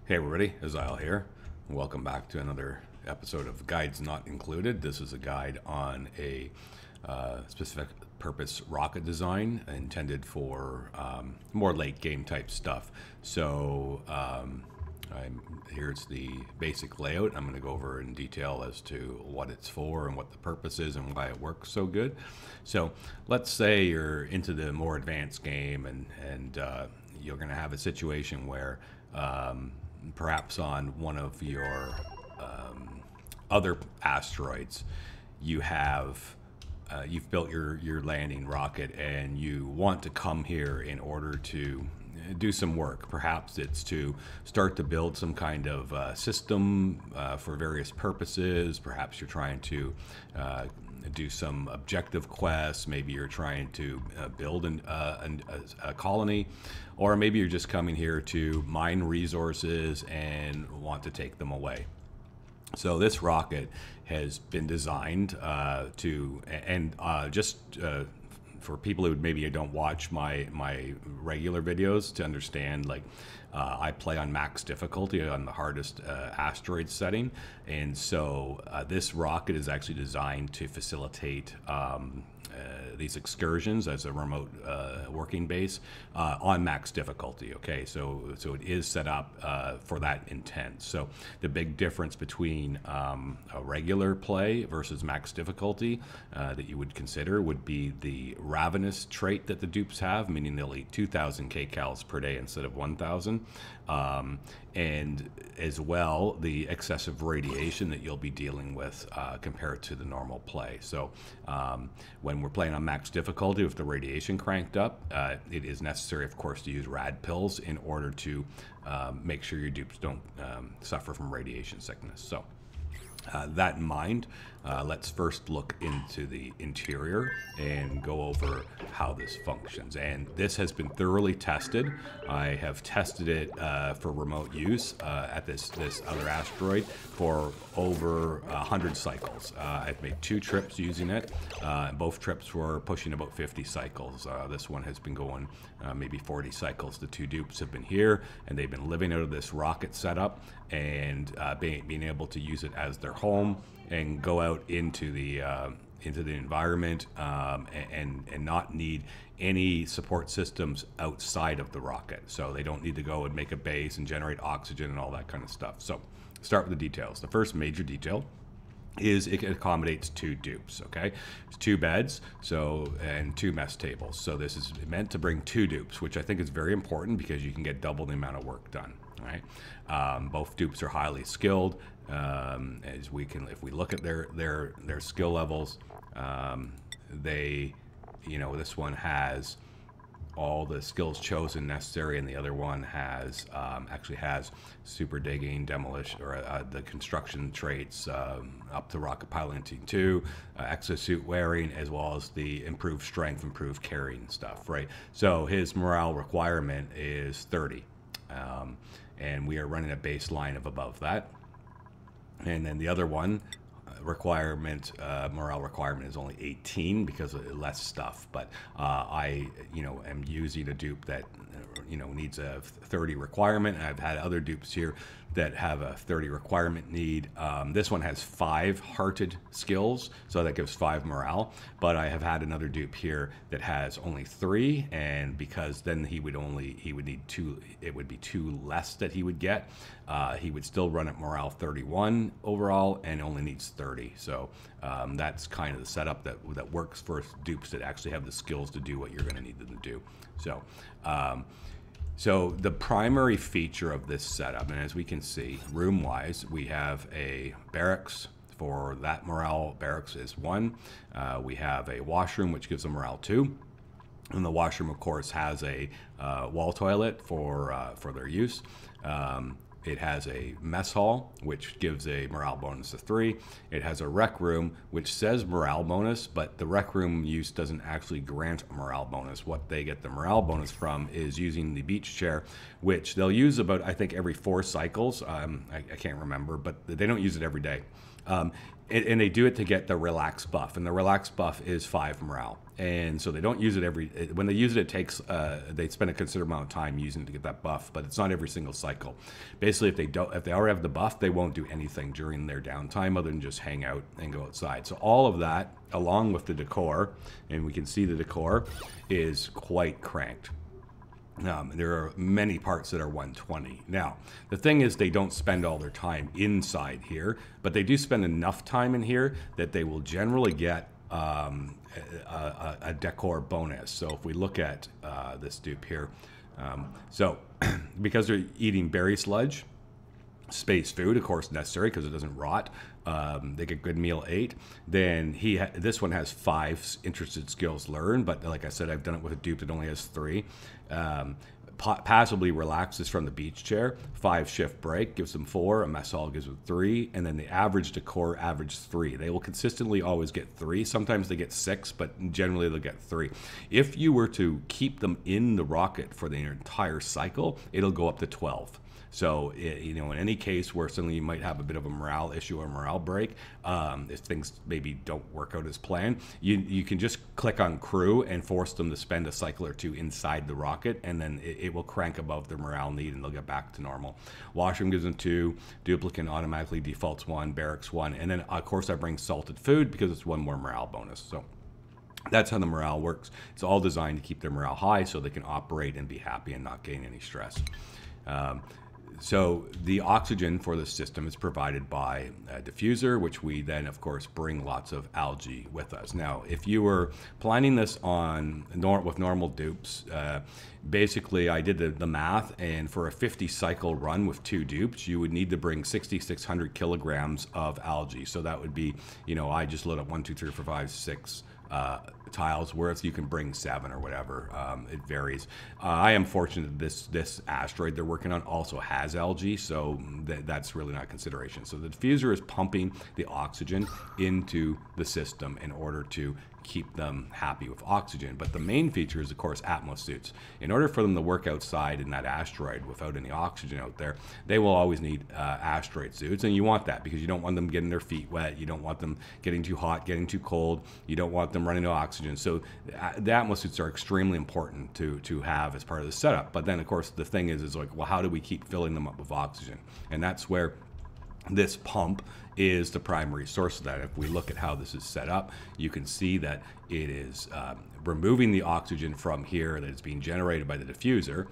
Hey everybody, Azile here. Welcome back to another episode of Guides Not Included. This is a guide on a specific purpose rocket design intended for more late game type stuff. So here's the basic layout. I'm going to go over in detail as to what it's for and what the purpose is and why it works so good. So let's say you're into the more advanced game and you're going to have a situation where perhaps on one of your other asteroids, you've built your landing rocket and you want to come here in order to do some work. Perhaps it's to start to build some kind of system for various purposes. Perhaps you're trying to do some objective quests. Maybe you're trying to build a colony, or maybe you're just coming here to mine resources and want to take them away. So this rocket has been designed for people who maybe don't watch my regular videos to understand, like I play on max difficulty on the hardest asteroid setting, and so this rocket is actually designed to facilitate these excursions as a remote working base on max difficulty. Okay, so it is set up for that intent. So the big difference between a regular play versus max difficulty that you would consider would be the ravenous trait that the dupes have, meaning they'll eat 2,000 kcals per day instead of 1,000. And as well, the excessive radiation that you'll be dealing with compared to the normal play. So when we're playing on max difficulty with the radiation cranked up, it is necessary, of course, to use rad pills in order to make sure your dupes don't suffer from radiation sickness. So that in mind, let's first look into the interior and go over how this functions. And this has been thoroughly tested. I have tested it for remote use at this other asteroid for over 100 cycles. I've made 2 trips using it. Both trips were pushing about 50 cycles. This one has been going maybe 40 cycles. The 2 dupes have been here, and they've been living out of this rocket setup and being able to use it as their home and go out into the environment and not need any support systems outside of the rocket. So they don't need to go and make a base and generate oxygen and all that kind of stuff. So start with the details. The first major detail is it accommodates 2 dupes. Okay, it's 2 beds, and 2 mess tables. So this is meant to bring 2 dupes, which I think is very important because you can get double the amount of work done. Right, both dupes are highly skilled. As we can, if we look at their skill levels, this one has all the skills chosen necessary, and the other one has actually has super digging, demolition, or the construction traits up to rocket piloting 2, exosuit wearing, as well as the improved strength, improved carrying stuff. Right. So his morale requirement is 30, and we are running a baseline of above that. And then the other one morale requirement is only 18 because of less stuff. But I am using a dupe that needs a 30 requirement, and I've had other dupes here that have a 30 requirement need. This one has 5 hearted skills, so that gives 5 morale. But I have had another dupe here that has only 3, and because then he would need 2. It would be 2 less that he would get. He would still run at morale 31 overall, and only needs 30. So that's kind of the setup that works for dupes that actually have the skills to do what you're going to need them to do. So the primary feature of this setup, and as we can see, room-wise, we have a barracks. For that morale, barracks is 1. We have a washroom, which gives a morale 2. And the washroom, of course, has a wall toilet for their use. It has a mess hall, which gives a morale bonus of 3. It has a rec room, which says morale bonus, but the rec room use doesn't actually grant a morale bonus. What they get the morale bonus from is using the beach chair, which they'll use about, I think, every 4 cycles. I can't remember, but they don't use it every day. And they do it to get the relax buff, and the relax buff is 5 morale. And so they don't use it when they use it, it takes, they spend a considerable amount of time using it to get that buff, but it's not every single cycle. Basically, if they already have the buff, they won't do anything during their downtime other than just hang out and go outside. So all of that, along with the decor, and we can see the decor, is quite cranked. There are many parts that are 120. Now, the thing is they don't spend all their time inside here, but they do spend enough time in here that they will generally get a decor bonus. So if we look at this dupe here, so because they're eating berry sludge, space food, of course, necessary because it doesn't rot. They get good meal 8. Then this one has 5 interested skills learned, but like I said, I've done it with a dupe that only has 3. Passively relaxes from the beach chair. 5 shift break gives them 4. A mess hall gives them 3, and then the average decor average 3. They will consistently always get 3. Sometimes they get 6, but generally they'll get 3. If you were to keep them in the rocket for the entire cycle, it'll go up to 12. So, in any case where suddenly you might have a bit of a morale issue or morale break, if things maybe don't work out as planned, you can just click on crew and force them to spend a cycle or 2 inside the rocket, and then it will crank above their morale need and they'll get back to normal. Washroom gives them 2, duplicate automatically defaults 1, barracks 1, and then of course I bring salted food because it's 1 more morale bonus. So that's how the morale works. It's all designed to keep their morale high so they can operate and be happy and not gain any stress. So the oxygen for the system is provided by a diffuser, which we then, of course, bring lots of algae with us. Now, if you were planning this on with normal dupes, basically I did the math, and for a 50 cycle run with 2 dupes, you would need to bring 6,600 kilograms of algae. So that would be, I just load up 1, 2, 3, 4, 5, 6 tiles, whereas you can bring 7 or whatever. It varies. I am fortunate that this asteroid they're working on also has algae, so that's really not a consideration. So the diffuser is pumping the oxygen into the system in order to keep them happy with oxygen. But the main feature is, of course, Atmo Suits. In order for them to work outside in that asteroid without any oxygen out there, they will always need asteroid suits, and you want that because you don't want them getting their feet wet, you don't want them getting too hot, getting too cold, you don't want them running out of oxygen. So the Atmo Suits are extremely important to have as part of the setup. But then, of course, the thing is like, well, how do we keep filling them up with oxygen? And that's where this pump is the primary source of that. If we look at how this is set up, you can see that it is removing the oxygen from here that is being generated by the diffuser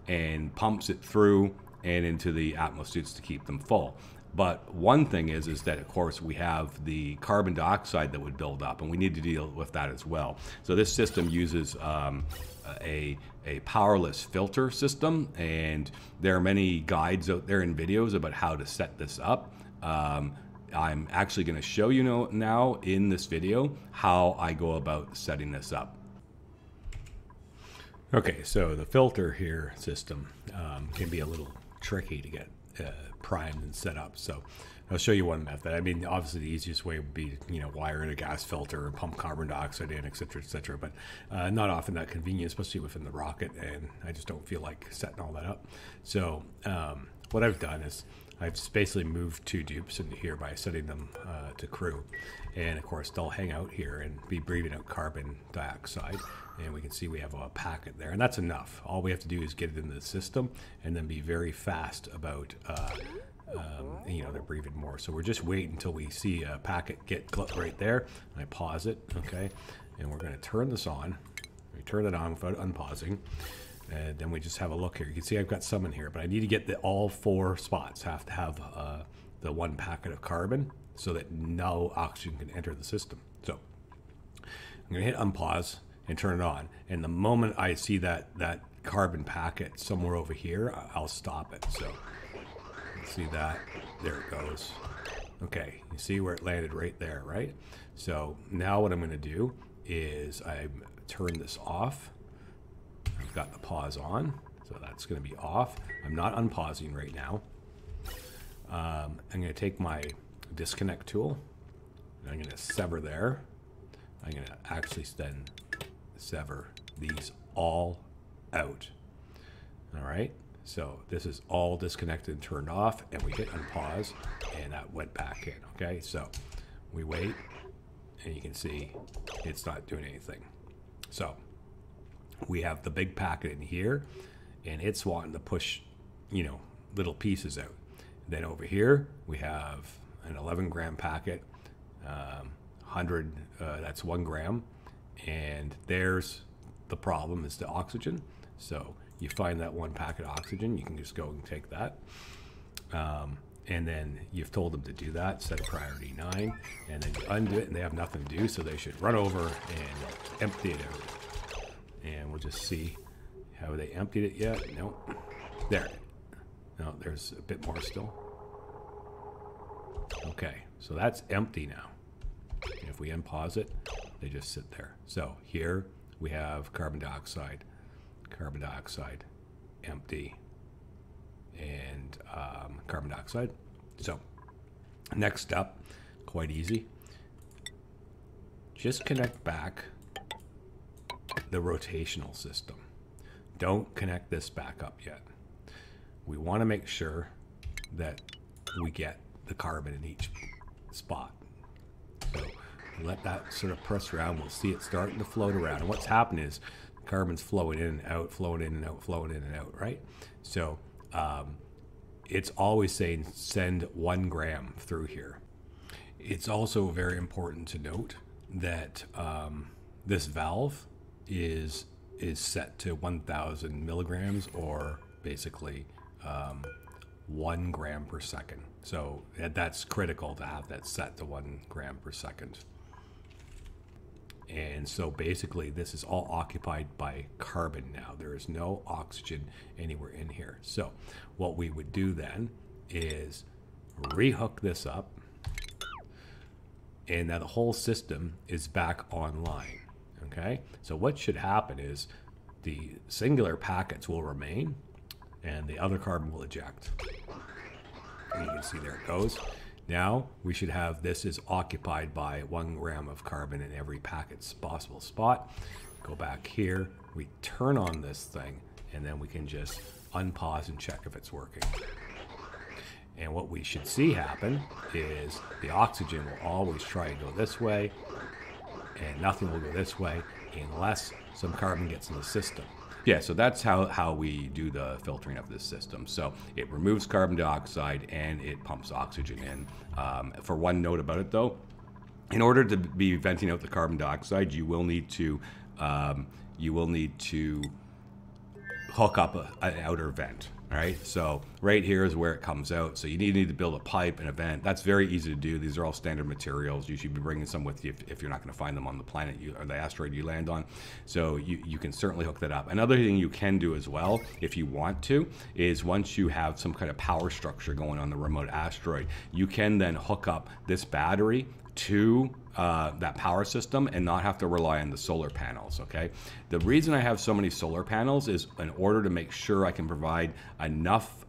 and pumps it through and into the Atmo Suits to keep them full. But one thing is that, of course, we have the carbon dioxide that would build up, and we need to deal with that as well. So this system uses a powerless filter system, and there are many guides out there and videos about how to set this up. I'm actually going to show you now in this video how I go about setting this up. Okay, so the filter here system can be a little tricky to get primed and set up. So I'll show you one method. I mean, obviously the easiest way would be, wire in a gas filter and pump carbon dioxide in, etc., but not often that convenient, especially within the rocket, and I just don't feel like setting all that up. So what I've done is I've just basically moved 2 dupes into here by setting them to crew, and of course they'll hang out here and be breathing out carbon dioxide, and we can see we have a packet there, and that's enough. All we have to do is get it into the system and then be very fast about they're breathing more. So we're just waiting until we see a packet get clipped right there, and I pause it, okay, and we're going to turn this on. We turn it on without unpausing, and then we just have a look here. You can see I've got some in here, but I need to get all 4 spots have to have the 1 packet of carbon so that no oxygen can enter the system. So I'm going to hit unpause and turn it on, and the moment I see that carbon packet somewhere over here, I'll stop it. So see that? There it goes. Okay, you see where it landed right there, right? So now what I'm going to do is I turn this off. I've got the pause on, so that's going to be off. I'm not unpausing right now. I'm going to take my disconnect tool, and I'm going to sever there. I'm going to actually then sever these all out. All right, So this is all disconnected and turned off, and we hit unpause, and that went back in, okay? So we wait, and you can see it's not doing anything. So we have the big packet in here, and it's wanting to push, you know, little pieces out. Then over here, we have an 11 gram packet, 100, that's 1 gram. And there's the problem, is the oxygen. So you find that one packet of oxygen, you can just go and take that. And then you've told them to do that, set a priority 9, and then you undo it, and they have nothing to do, so they should run over and empty it out. And we'll just see, have they emptied it yet? Nope. There. No, there's a bit more still. Okay, so that's empty now. And if we unpause it, they just sit there. So here we have carbon dioxide, empty, and carbon dioxide. So next up, quite easy. Just connect back the rotational system. Don't connect this back up yet. We want to make sure that we get the carbon in each spot. So let that sort of press around. We'll see it starting to float around. And what's happening is carbon's flowing in and out, flowing in and out, flowing in and out, right? So it's always saying send 1 gram through here. It's also very important to note that this valve is set to 1,000 milligrams, or basically 1 gram per second. So that's critical to have that set to 1 gram per second. And so basically this is all occupied by carbon now. There is no oxygen anywhere in here. So what we would do then is rehook this up, and now the whole system is back online. Okay, so what should happen is the singular packets will remain and the other carbon will eject. And you can see there it goes. Now we should have, this is occupied by 1 gram of carbon in every packet's possible spot. Go back here, we turn on this thing, and then we can just unpause and check if it's working. And what we should see happen is the oxygen will always try and go this way, and nothing will go this way unless some carbon gets in the system. Yeah, so that's how we do the filtering of this system. So it removes carbon dioxide and it pumps oxygen in. For one note about it though, in order to be venting out the carbon dioxide, you will need to hook up an outer vent. All right, so right here is where it comes out. So you need to build a pipe and a vent. That's very easy to do. These are all standard materials. You should be bringing some with you if you're not going to find them on the planet or the asteroid you land on. So you can certainly hook that up. Another thing you can do as well, if you want to, is once you have some kind of power structure going on the remote asteroid, you can then hook up this battery to that power system and not have to rely on the solar panels, okay? The reason I have so many solar panels is in order to make sure I can provide enough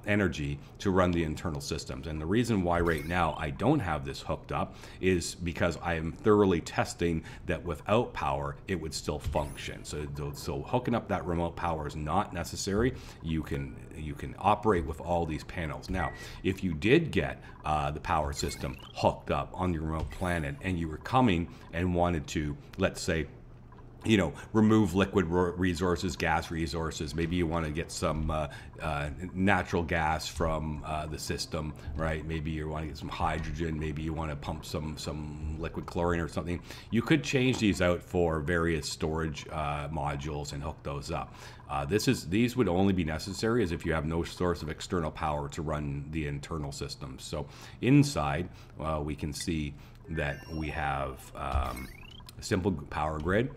energy to run the internal systems. And the reason why right now I don't have this hooked up is because I am thoroughly testing that without power it would still function. So hooking up that remote power is not necessary. You can operate with all these panels. Now, if you did get the power system hooked up on your remote planet and you were coming and wanted to, let's say, remove liquid resources, gas resources. Maybe you want to get some natural gas from the system, right? Maybe you want to get some hydrogen. Maybe you want to pump some liquid chlorine or something. You could change these out for various storage modules and hook those up. These would only be necessary as if you have no source of external power to run the internal systems. So inside, we can see that we have a simple power grid.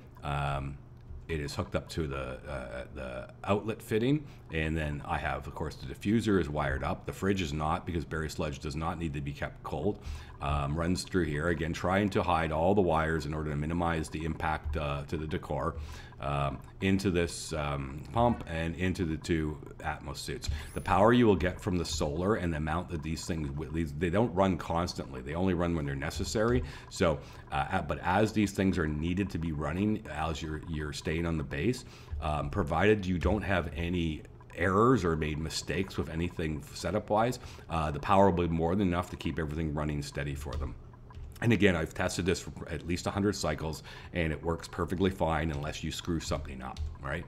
It is hooked up to the outlet fitting, and then I have, of course, the diffuser is wired up. The fridge is not, because berry sludge does not need to be kept cold. Runs through here, again trying to hide all the wires in order to minimize the impact to the decor, into this pump and into the 2 Atmo suits. The power you will get from the solar and the amount that these things, they don't run constantly. They only run when they're necessary. So, but as these things are needed to be running as you're staying on the base, provided you don't have any errors or made mistakes with anything setup wise, the power will be more than enough to keep everything running steady for them. And again, I've tested this for at least 100 cycles, and it works perfectly fine unless you screw something up, right?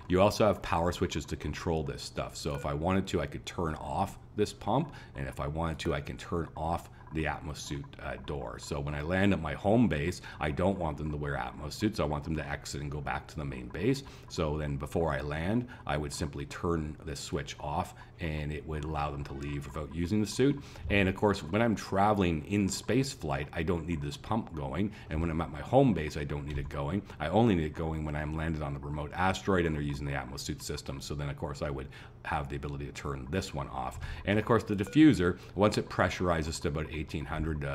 You also have power switches to control this stuff. So if I wanted to, I could turn off this pump, and if I wanted to, I can turn off the Atmo Suit door. So when I land at my home base, I don't want them to wear Atmo Suits. I want them to exit and go back to the main base. So then before I land, I would simply turn this switch off, and it would allow them to leave without using the suit. And of course, when I'm traveling in space flight, I don't need this pump going. And when I'm at my home base, I don't need it going. I only need it going when I'm landed on the remote asteroid and they're using the Atmo Suit system. So then of course I would have the ability to turn this one off. And of course the diffuser, once it pressurizes to about 1800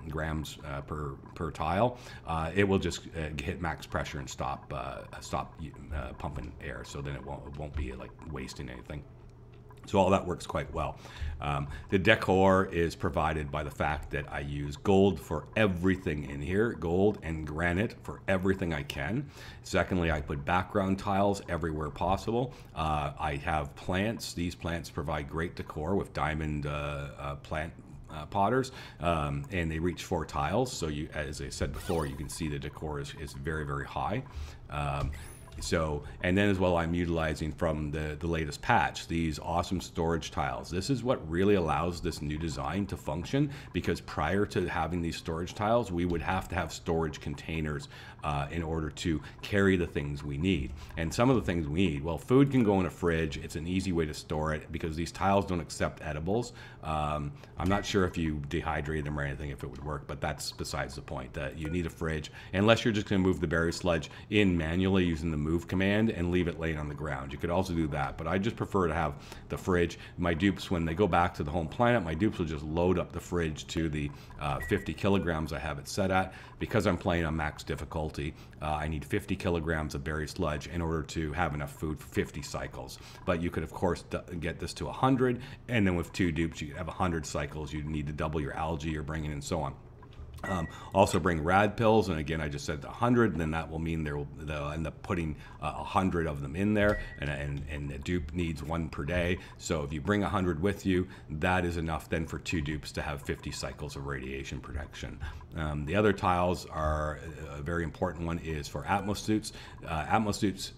grams per tile, it will just hit max pressure and stop pumping air. So then it won't be like wasting anything. So all that works quite well. The decor is provided by the fact that I use gold for everything in here, gold and granite for everything I can. Secondly, I put background tiles everywhere possible. I have plants. These plants provide great decor with diamond plant potters, and they reach 4 tiles. So you, as I said before, you can see the decor is very, very high. So, and then as well, I'm utilizing from the latest patch, these awesome storage tiles. This is what really allows this new design to function, because prior to having these storage tiles, we would have to have storage containers in order to carry the things we need. And some of the things we need, well, food can go in a fridge. It's an easy way to store it because these tiles don't accept edibles. I'm not sure if you dehydrate them or anything, if it would work, but that's besides the point. That you need a fridge, unless you're just going to move the berry sludge in manually using the move command and leave it laying on the ground. You could also do that, but I just prefer to have the fridge. My dupes, when they go back to the home planet, my dupes will just load up the fridge to the 50 kilograms I have it set at. Because I'm playing on max difficulty, I need 50 kilograms of berry sludge in order to have enough food for 50 cycles. But you could, of course, get this to 100, and then with 2 dupes, you have 100 cycles. You need to double your algae you're bringing and so on. Also bring rad pills, and again I just said 100, and then that will mean they'll end up putting 100 of them in there, and the dupe needs 1 per day. So if you bring 100 with you, that is enough then for 2 dupes to have 50 cycles of radiation protection. The other tiles are a very important one is for Atmo Suits. Atmo Suits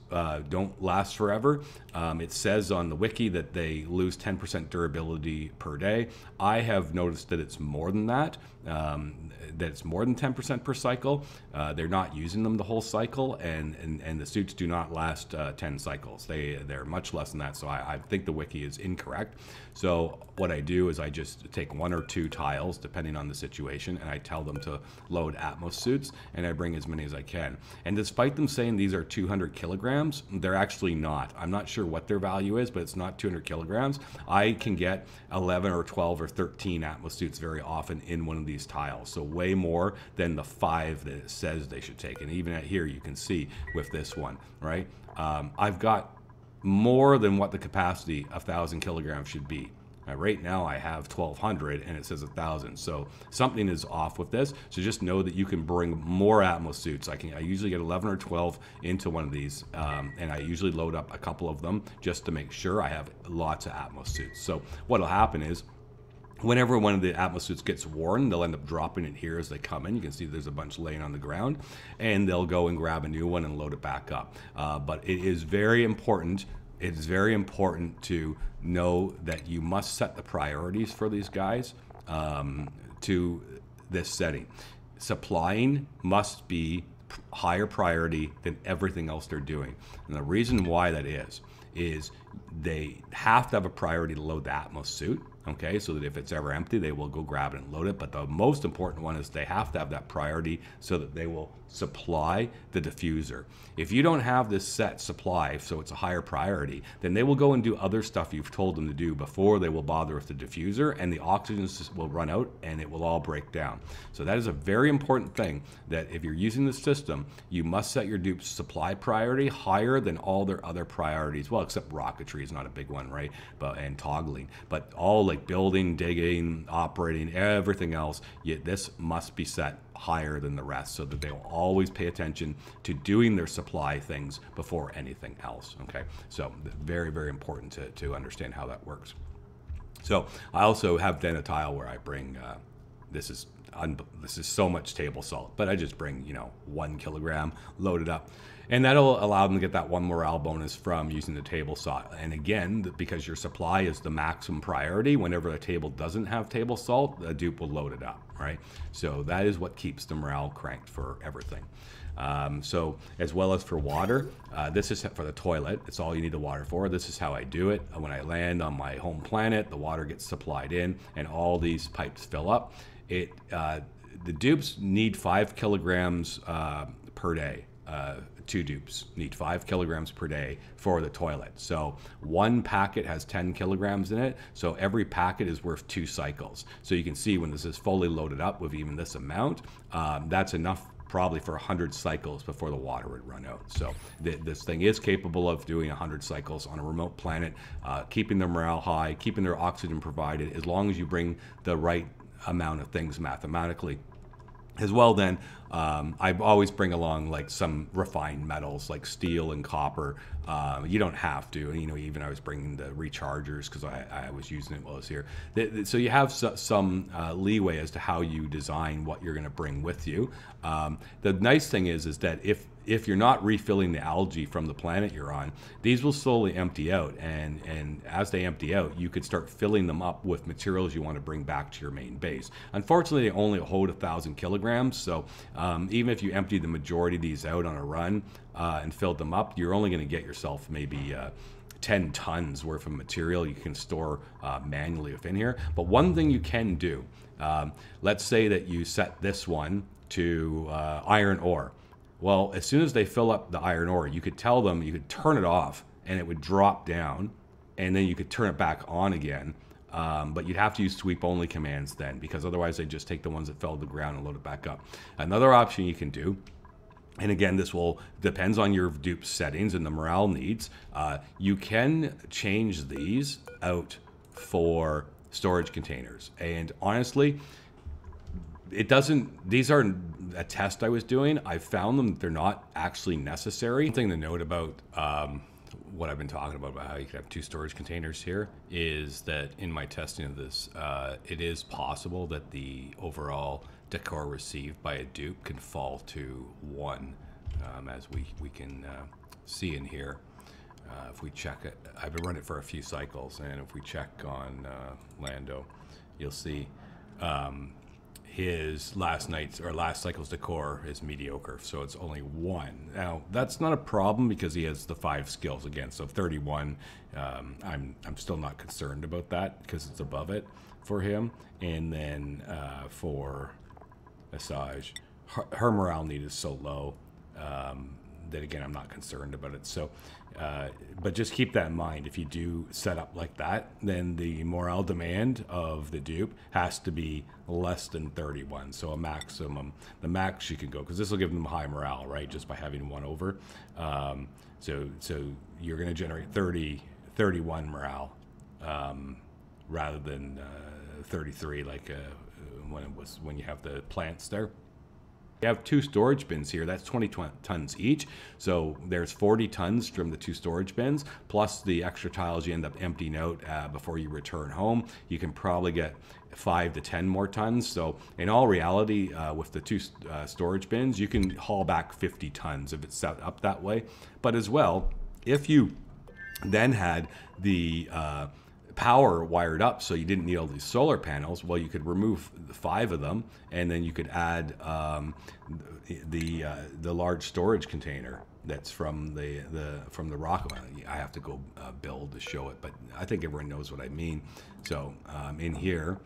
don't last forever. It says on the wiki that they lose 10% durability per day. I have noticed that it's more than that. That it's more than 10% per cycle. They're not using them the whole cycle, and the suits do not last 10 cycles. They're much less than that, so I think the wiki is incorrect. So what I do is I just take 1 or 2 tiles, depending on the situation, and I tell them to load Atmo Suits, and I bring as many as I can. And despite them saying these are 200 kilograms, they're actually not. I'm not sure what their value is, but it's not 200 kilograms. I can get 11 or 12 or 13 Atmo Suits very often in one of these tiles, so way more than the 5 that it says they should take. And even at here you can see with this one, right? I've got more than what the capacity of 1,000 kilograms should be. Right now I have 1,200 and it says 1,000, so something is off with this. So just know that you can bring more Atmo Suits. I usually get 11 or 12 into one of these, and I usually load up a couple of them just to make sure I have lots of Atmo Suits. So what'll happen is, whenever one of the Atmo Suits gets worn, they'll end up dropping it here as they come in. You can see there's a bunch laying on the ground, and they'll go and grab a new one and load it back up. But it is very important. It is very important to know that you must set the priorities for these guys to this setting. Supplying must be higher priority than everything else they're doing. And the reason why that is they have to have a priority to load the Atmo Suit. Okay, so that if it's ever empty, they will go grab it and load it. But the most important one is they have to have that priority so that they will supply the diffuser. If you don't have this set supply, so it's a higher priority, then they will go and do other stuff you've told them to do before they will bother with the diffuser, and the oxygen will run out and it will all break down. So that is a very important thing, that if you're using the system, you must set your dupe's supply priority higher than all their other priorities, well, except rocket geometry is not a big one, right? And toggling, but all like building, digging, operating, everything else, this must be set higher than the rest so that they will always pay attention to doing their supply things before anything else. Okay, so very, very important to understand how that works. So I also have then a tile where I bring this is so much table salt, but I just bring 1 kilogram, load it up, and that'll allow them to get that 1 morale bonus from using the table salt. And again, because your supply is the maximum priority, whenever a table doesn't have table salt, a dupe will load it up, right? So that is what keeps the morale cranked for everything. So as well as for water, this is for the toilet. It's all you need the water for. This is how I do it. When I land on my home planet, the water gets supplied in and all these pipes fill up. The dupes need 5 kilograms per day. 2 dupes need 5 kilograms per day for the toilet. So 1 packet has 10 kilograms in it. So every packet is worth 2 cycles. So you can see when this is fully loaded up with even this amount, that's enough probably for 100 cycles before the water would run out. So this thing is capable of doing 100 cycles on a remote planet, keeping their morale high, keeping their oxygen provided, as long as you bring the right amount of things mathematically. As well, then I always bring along like some refined metals like steel and copper. You don't have to, even I was bringing the rechargers because I was using it while I was here. So you have some leeway as to how you design what you're going to bring with you. The nice thing is that if you're not refilling the algae from the planet you're on, these will slowly empty out, and as they empty out, you could start filling them up with materials you want to bring back to your main base. Unfortunately, they only hold 1,000 kilograms, so even if you empty the majority of these out on a run and filled them up, you're only going to get yourself maybe 10 tons worth of material you can store manually within here. But one thing you can do, let's say that you set this one to iron ore. Well, as soon as they fill up the iron ore, you could tell them, you could turn it off and it would drop down, and then you could turn it back on again. But you'd have to use sweep only commands then, because otherwise they just take the ones that fell to the ground and load it back up. Another option you can do, and again, this depends on your dupe settings and the morale needs, you can change these out for storage containers. And honestly, these are a test I was doing. I found them that they're not actually necessary. One thing to note about what I've been talking about how you could have 2 storage containers here is that in my testing of this, it is possible that the overall decor received by a dupe can fall to 1, as we can see in here. If we check it, I've run it for a few cycles, and if we check on Lando, you'll see his last cycle's decor is mediocre, so it's only 1. Now that's not a problem because he has the 5 skills again, so 31. I'm still not concerned about that because it's above it for him. And then for Massage, her morale need is so low that again I'm not concerned about it. So but just keep that in mind. If you do set up like that, then the morale demand of the dupe has to be less than 31. So a maximum, the max you can go, because this will give them high morale, right? Just by having 1 over. So you're going to generate 31 morale rather than 33 like when you have the plants there. You have 2 storage bins here. That's 20 tons each. So there's 40 tons from the 2 storage bins, plus the extra tiles you end up emptying out before you return home. You can probably get 5 to 10 more tons. So in all reality, with the 2 storage bins, you can haul back 50 tons if it's set up that way. But as well, if you then had the power wired up so you didn't need all these solar panels, well, you could remove 5 of them, and then you could add the large storage container that's from the rocket. I have to go build to show it, but I think everyone knows what I mean. So in here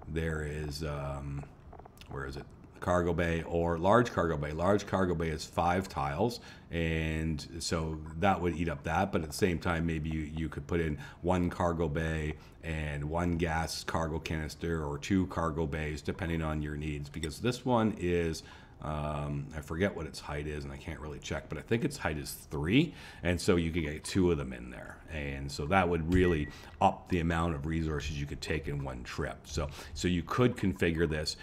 there is where is it? Cargo bay or large cargo bay. Large cargo bay is 5 tiles, and so that would eat up that, but at the same time maybe you could put in 1 cargo bay and 1 gas cargo canister, or 2 cargo bays depending on your needs, because this one is I forget what its height is, and I can't really check, but I think its height is 3, and so you could get 2 of them in there, and so that would really up the amount of resources you could take in one trip. So you could configure this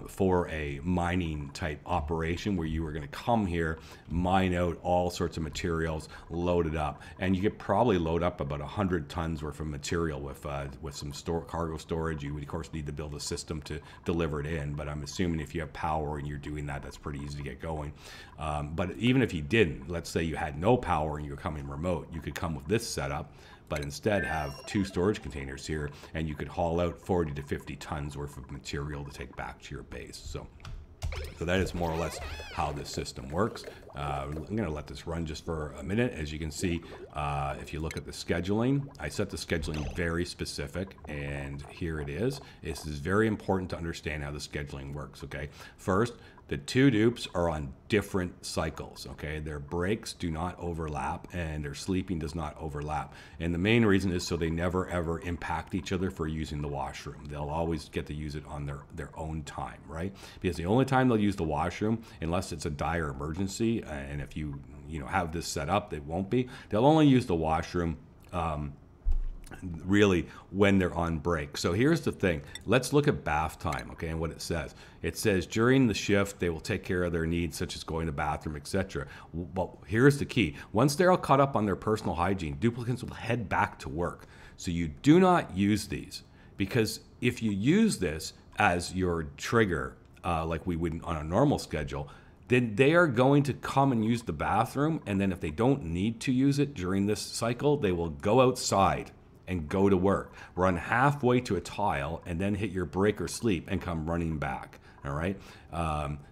for a mining type operation where you were going to come here, mine out all sorts of materials, load it up, and you could probably load up about 100 tons worth of material with some cargo storage. You would of course need to build a system to deliver it in, but I'm assuming if you have power and you're doing that, that's pretty easy to get going. But even if you didn't, let's say you had no power and you're coming remote, you could come with this setup, but instead have 2 storage containers here, and you could haul out 40 to 50 tons worth of material to take back to your base. So that is more or less how this system works. I'm going to let this run just for a minute. As you can see, if you look at the scheduling, I set the scheduling very specific, and here it is. This is very important to understand how the scheduling works, okay? First, the 2 dupes are on different cycles, okay? Their breaks do not overlap, and their sleeping does not overlap. And the main reason is so they never ever impact each other for using the washroom. They'll always get to use it on their own time, right? Because the only time they'll use the washroom, unless it's a dire emergency, and if you have this set up, it won't be. They'll only use the washroom really when they're on break. So here's the thing. Let's look at bath time, okay, and what it says. It says during the shift, they will take care of their needs, such as going to the bathroom, etc. Well, here's the key. Once they're all caught up on their personal hygiene, duplicants will head back to work. So you do not use these, because if you use this as your trigger, like we would on a normal schedule, then they are going to come and use the bathroom, and then if they don't need to use it during this cycle, they will go outside and go to work, run halfway to a tile, and then hit your break or sleep and come running back. All right.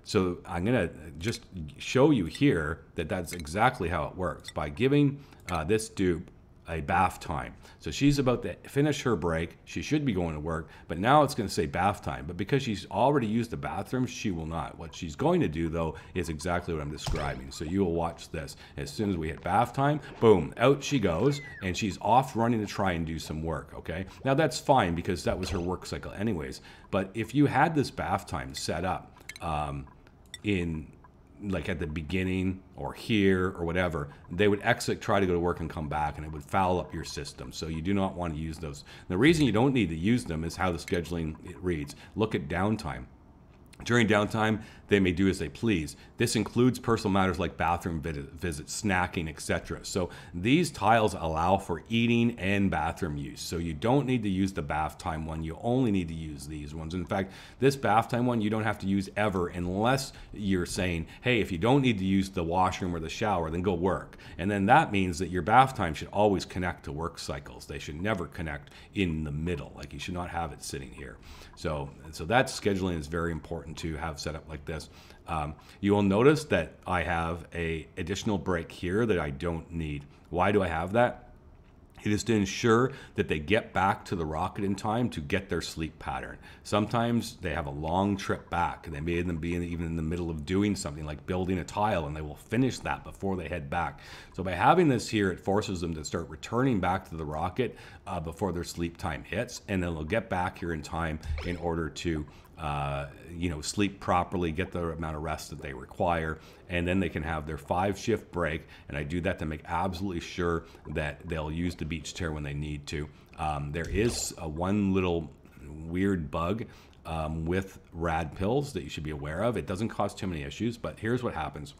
So I'm going to just show you here that that's exactly how it works by giving this dupe a bath time. So she's about to finish her break. She should be going to work, but now it's going to say bath time. But because she's already used the bathroom, she will not. What she's going to do, though, is exactly what I'm describing. So you will watch this. As soon as we hit bath time, boom, out she goes, and she's off running to try and do some work, okay? Now, that's fine because that was her work cycle anyways. But if you had this bath time set up like at the beginning or here or whatever, they would exit, try to go to work and come back, and it would foul up your system. So you do not want to use those. The reason you don't need to use them is how the scheduling it reads. Look at downtime. During downtime, they may do as they please. This includes personal matters like bathroom visits, snacking, etc. So these tiles allow for eating and bathroom use. So you don't need to use the bath time one. You only need to use these ones. In fact, this bath time one you don't have to use ever unless you're saying, hey, if you don't need to use the washroom or the shower, then go work. And then that means that your bath time should always connect to work cycles. They should never connect in the middle. Like you should not have it sitting here. So that scheduling is very important to have set up like this. You will notice that I have a additional break here that I don't need. Why do I have that? It is to ensure that they get back to the rocket in time to get their sleep pattern. Sometimes they have a long trip back, and they may even be even in the middle of doing something like building a tile, and they will finish that before they head back. So by having this here, it forces them to start returning back to the rocket before their sleep time hits, and then they'll get back here in time in order to sleep properly, get the amount of rest that they require, and then they can have their 5-shift break. And I do that to make absolutely sure that they'll use the beach chair when they need to. There is one little weird bug with rad pills that you should be aware of. It doesn't cause too many issues, but here's what happens.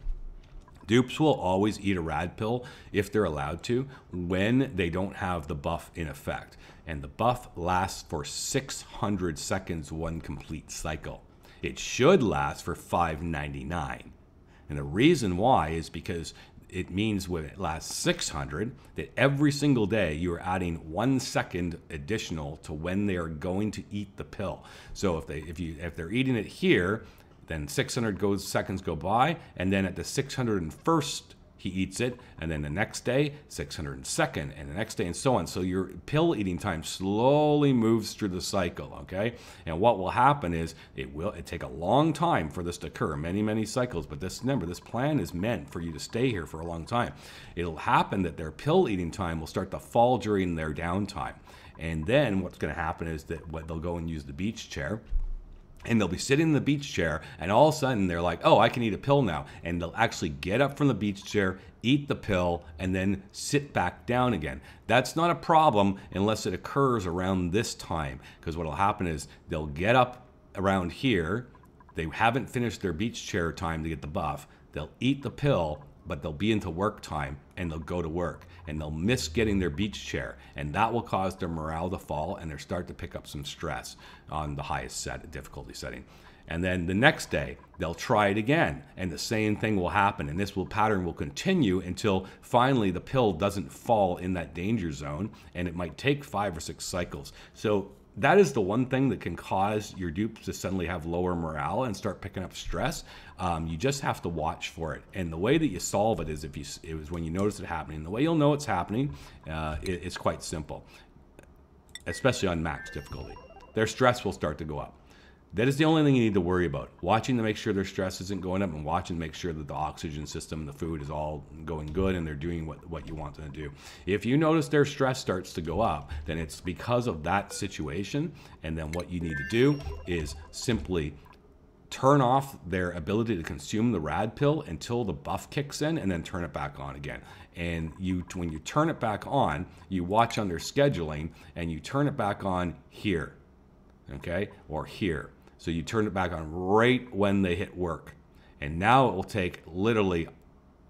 Dupes will always eat a rad pill if they're allowed to when they don't have the buff in effect. And the buff lasts for 600 seconds one complete cycle. It should last for 599. And the reason why is because it means when it lasts 600, that every single day you are adding 1 second additional to when they are going to eat the pill. So if they're eating it here, then 600 seconds go by, and then at the 601st he eats it, and then the next day 602nd, and the next day, and so on. So your pill eating time slowly moves through the cycle, okay? And what will happen is it take a long time for this to occur, many cycles. But remember, this plan is meant for you to stay here for a long time. It'll happen that their pill eating time will start to fall during their downtime, and then what's going to happen is that they'll go and use the beach chair. And they'll be sitting in the beach chair, and all of a sudden they're like, oh, I can eat a pill now. And they'll actually get up from the beach chair, eat the pill, and then sit back down again. That's not a problem unless it occurs around this time, because what will happen is they'll get up around here. They haven't finished their beach chair time to get the buff. They'll eat the pill, but they'll be into work time, and they'll go to work, and they'll miss getting their beach chair, and that will cause their morale to fall, and they'll start to pick up some stress on the highest difficulty setting. And then the next day they'll try it again, and the same thing will happen, and this pattern will continue until finally the pill doesn't fall in that danger zone, and it might take 5 or 6 cycles. So that is the one thing that can cause your dupes to suddenly have lower morale and start picking up stress. You just have to watch for it. And the way that you solve it is when you notice it happening. The way you'll know it's happening is quite simple, especially on max difficulty. Their stress will start to go up. That is the only thing you need to worry about. Watching to make sure their stress isn't going up, and watching to make sure that the oxygen system and the food is all going good and they're doing what you want them to do. If you notice their stress starts to go up, then it's because of that situation. And then what you need to do is simply turn off their ability to consume the rad pill until the buff kicks in, and then turn it back on again. And when you turn it back on, you watch on their scheduling, and you turn it back on here, okay, or here. So you turn it back on right when they hit work. And now it will take literally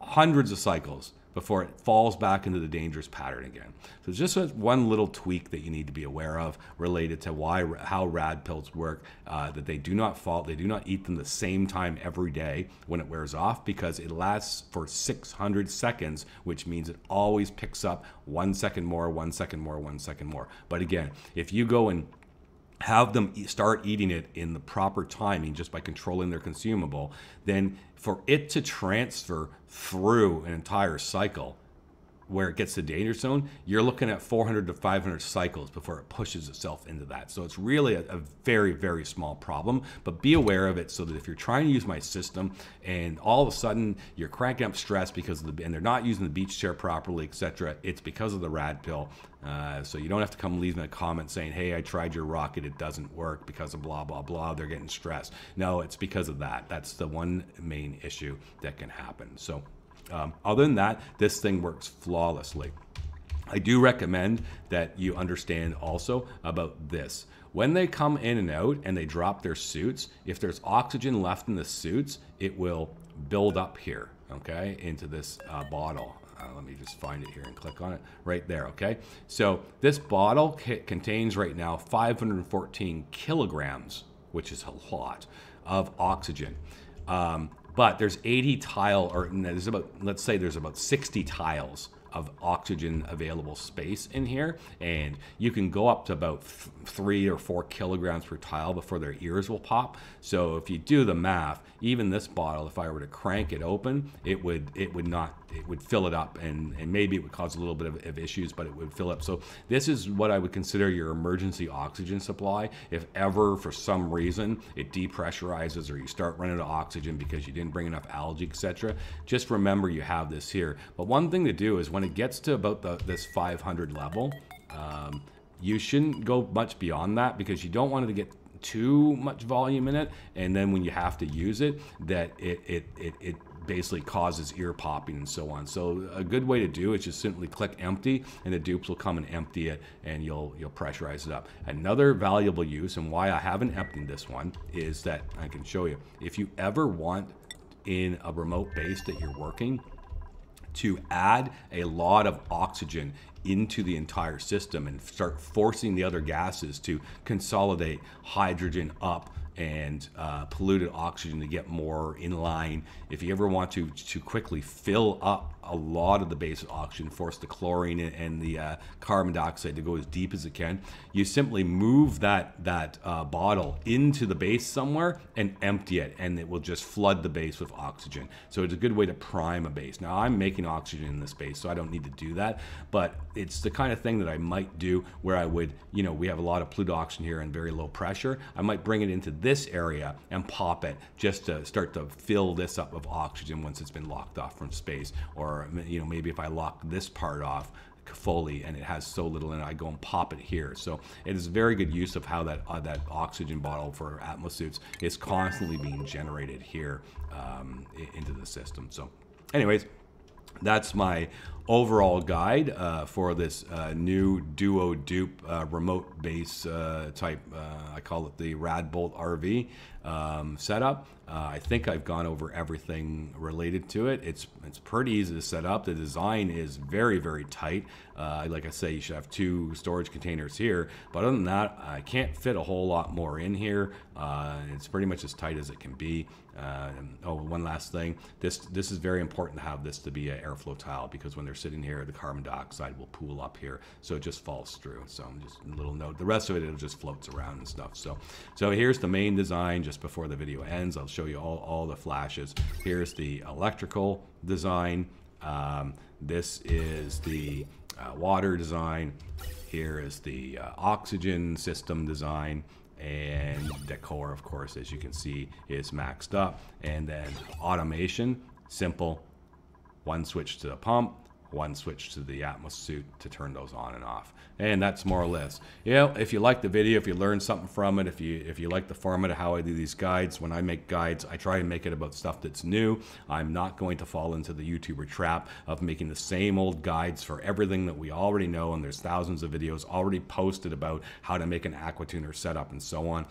hundreds of cycles before it falls back into the dangerous pattern again. So it's just one little tweak that you need to be aware of related to how rad pills work, that they do not fall, they do not eat them the same time every day when it wears off, because it lasts for 600 seconds, which means it always picks up 1 second more, 1 second more, 1 second more. But again, if you go and have them start eating it in the proper timing just by controlling their consumable, then for it to transfer through an entire cycle where it gets to danger zone, you're looking at 400 to 500 cycles before it pushes itself into that. So it's really a very, very small problem, but be aware of it so that if you're trying to use my system and all of a sudden you're cranking up stress because of and they're not using the beach chair properly, etc., it's because of the rad pill. So you don't have to come leave me a comment saying, hey, I tried your rocket, it doesn't work because of blah, blah, blah, they're getting stressed. No, it's because of that. That's the one main issue that can happen. So other than that, this thing works flawlessly. I do recommend that you understand also about this. When they come in and out and they drop their suits, if there's oxygen left in the suits, it will build up here, okay, into this bottle. Let me just find it here and click on it right there, okay? So this bottle contains right now 514 kilograms, which is a lot, of oxygen. But there's 80 tile, or there's about, let's say there's about 60 tiles of oxygen available space in here, and you can go up to about 3 or 4 kilograms per tile before their ears will pop. So if you do the math, even this bottle, if I were to crank it open, it would fill it up, and maybe it would cause a little bit of issues, but it would fill up. So this is what I would consider your emergency oxygen supply. If ever for some reason it depressurizes or you start running out of oxygen because you didn't bring enough algae, etc., just remember you have this here. But one thing to do is when it gets to about this 500 level, you shouldn't go much beyond that, because you don't want it to get too much volume in it, and then when you have to use it, that it basically causes ear popping and so on. So a good way to do it is just simply click empty, and the dupes will come and empty it, and you'll pressurize it up. Another valuable use, and why I haven't emptied this one, is that I can show you. If you ever want in a remote base that you're working to add a lot of oxygen into the entire system and start forcing the other gases to consolidate hydrogen up and polluted oxygen to get more in line. If you ever want to quickly fill up a lot of the base with oxygen, force the chlorine and the carbon dioxide to go as deep as it can, you simply move that bottle into the base somewhere and empty it, and it will just flood the base with oxygen. So it's a good way to prime a base. Now I'm making oxygen in this base, so I don't need to do that, but it's the kind of thing that I might do where I would, we have a lot of polluted oxygen here and very low pressure. I might bring it into this area and pop it just to start to fill this up with oxygen once it's been locked off from space. Or maybe if I lock this part off fully, and it has so little in it. I go and pop it here. So it is very good use of how that oxygen bottle for Atmo Suits is constantly being generated here into the system. So anyways, that's my overall guide for this new duo dupe remote base type, I call it the Radbolt RV setup. I think I've gone over everything related to it. It's pretty easy to set up. The design is very, very tight. Like I say, you should have 2 storage containers here, but other than that, I can't fit a whole lot more in here. It's pretty much as tight as it can be. Oh, one last thing. This is very important to have this to be an airflow tile, because when they're sitting here, the carbon dioxide will pool up here, so it just falls through. So just a little note. The rest of it just floats around and stuff. So here's the main design. Just before the video ends, I'll show you all the flashes. Here's the electrical design. This is the water design. Here is the oxygen system design. And Decor, of course, as you can see, is maxed up. And then automation, simple. 1 switch to the pump, 1 switch to the Atmo Suit to turn those on and off. And that's more or less. You know, if you like the video, if you learned something from it, if you like the format of how I do these guides, when I make guides, I try and make it about stuff that's new. I'm not going to fall into the YouTuber trap of making the same old guides for everything that we already know, and there's thousands of videos already posted about how to make an aquatuner setup and so on.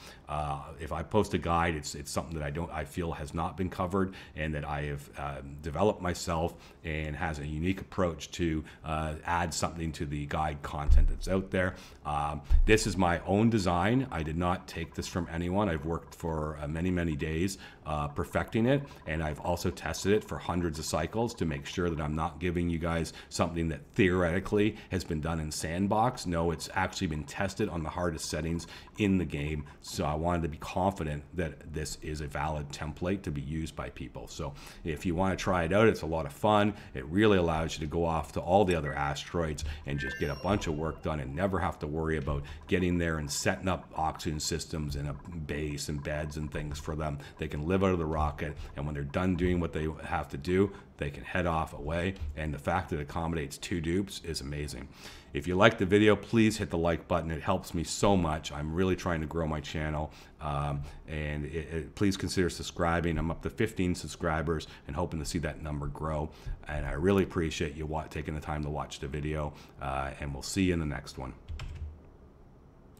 If I post a guide, it's something that I feel has not been covered, and that I have developed myself, and has a unique approach to add something to the guide content that's out there. This is my own design. I did not take this from anyone. I've worked for many days perfecting it, and I've also tested it for hundreds of cycles to make sure that I'm not giving you guys something that theoretically has been done in sandbox. No, it's actually been tested on the hardest settings in the game, so I wanted to be confident that this is a valid template to be used by people. So if you want to try it out, it's a lot of fun. It really allows you to go off to all the other asteroids and just get a bunch of work done and never have to worry about getting there and setting up oxygen systems in a base and beds and things for them. They can live out of the rocket, and when they're done doing what they have to do, they can head off away. And the fact that it accommodates 2 dupes is amazing. If you like the video, please hit the like button. It helps me so much. I'm really trying to grow my channel, and please consider subscribing. I'm up to 15 subscribers and hoping to see that number grow. And I really appreciate you taking the time to watch the video, and we'll see you in the next one.